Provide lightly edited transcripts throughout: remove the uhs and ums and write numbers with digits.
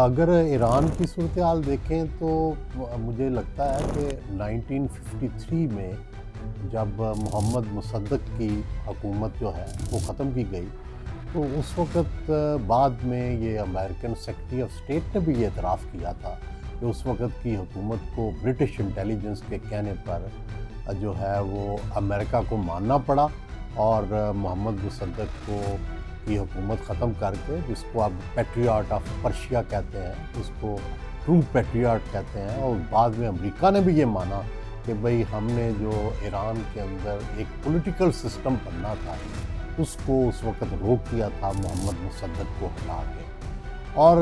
اگر ایران کی صورتحال دیکھیں تو مجھے لگتا ہے کہ 1953 میں جب محمد مصدق کی حکومت جو ہے وہ ختم کی گئی تو اس وقت بعد میں یہ امریکن سیکرٹری آف اسٹیٹ نے بھی یہ اعتراف کیا تھا کہ اس وقت کی حکومت کو برٹش انٹیلیجنس کے کہنے پر جو ہے وہ امریکہ کو ماننا پڑا اور محمد مصدق کو کی حکومت ختم کر کے، جس کو اب پیٹریاٹ آف پرشیا کہتے ہیں، اس کو ٹرو پیٹریاٹ کہتے ہیں، اور بعد میں امریکہ نے بھی یہ مانا کہ بھئی ہم نے جو ایران کے اندر ایک پولیٹیکل سسٹم بننا تھا اس کو اس وقت روک دیا تھا محمد مصدق کو ہٹا کے۔ اور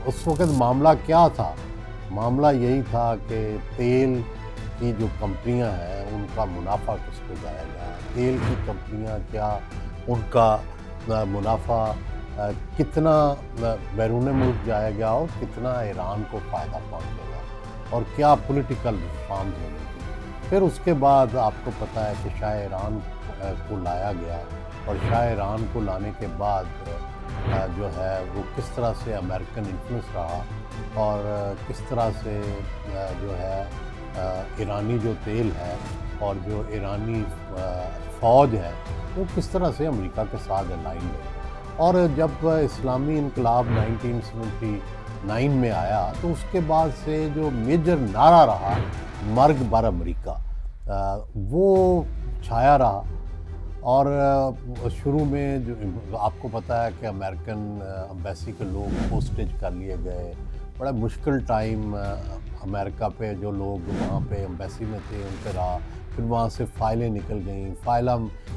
اس وقت معاملہ کیا تھا؟ معاملہ یہی تھا کہ تیل کی جو کمپنیاں ہیں ان کا منافع کس کو جائے گا، تیل کی کمپنیاں کیا ان کا منافع کتنا بیرون ملک جائے گا اور کتنا ایران کو فائدہ پہنچے گا، اور کیا پولیٹیکل ریفارمز ہونے کی۔ پھر اس کے بعد آپ کو پتہ ہے کہ شاہ ایران کو لایا گیا، اور شاہ ایران کو لانے کے بعد جو ہے وہ کس طرح سے امریکن انفلوئنس رہا، اور کس طرح سے جو ہے ایرانی جو تیل ہے اور جو ایرانی فوج ہے وہ کس طرح سے امریکہ کے ساتھ الائن ہے۔ اور جب اسلامی انقلاب 1979 میں آیا تو اس کے بعد سے جو میجر نعرہ رہا مرگ بر امریکہ، وہ چھایا رہا۔ اور شروع میں جو آپ کو پتہ ہے کہ امریکن امبیسی کے لوگ ہوسٹیج کر لیے گئے، بڑا مشکل ٹائم امریکہ پہ جو لوگ وہاں پہ امبیسی میں تھے ان پہ رہا۔ پھر وہاں سے فائلیں نکل گئیں،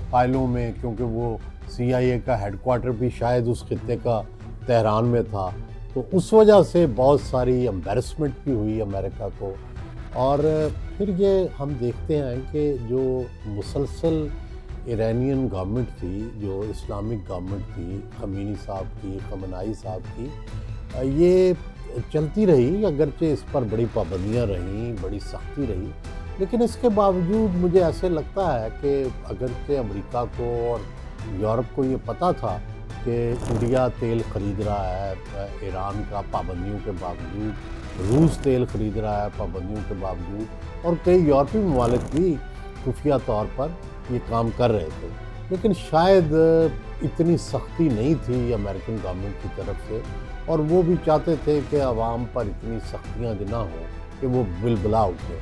فائلوں میں کیونکہ وہ CIA کا ہیڈ کوارٹر بھی شاید اس خطے کا تہران میں تھا، تو اس وجہ سے بہت ساری امبیرسمنٹ بھی ہوئی امریکہ کو۔ اور پھر یہ ہم دیکھتے ہیں کہ جو مسلسل ایرانین گورنمنٹ تھی، جو اسلامک گورنمنٹ تھی خمینی صاحب کی، خامنائی صاحب کی، یہ چلتی رہی، اگرچہ اس پر بڑی پابندیاں رہیں، بڑی سختی رہی، لیکن اس کے باوجود مجھے ایسے لگتا ہے کہ اگرچہ امریکہ کو اور یورپ کو یہ پتہ تھا کہ انڈیا تیل خرید رہا ہے ایران کا پابندیوں کے باوجود، روس تیل خرید رہا ہے پابندیوں کے باوجود، اور کئی یورپی ممالک بھی خفیہ طور پر یہ کام کر رہے تھے، لیکن شاید اتنی سختی نہیں تھی امریکن گورنمنٹ کی طرف سے، اور وہ بھی چاہتے تھے کہ عوام پر اتنی سختیاں نہ ہوں کہ وہ بلبلا اٹھے۔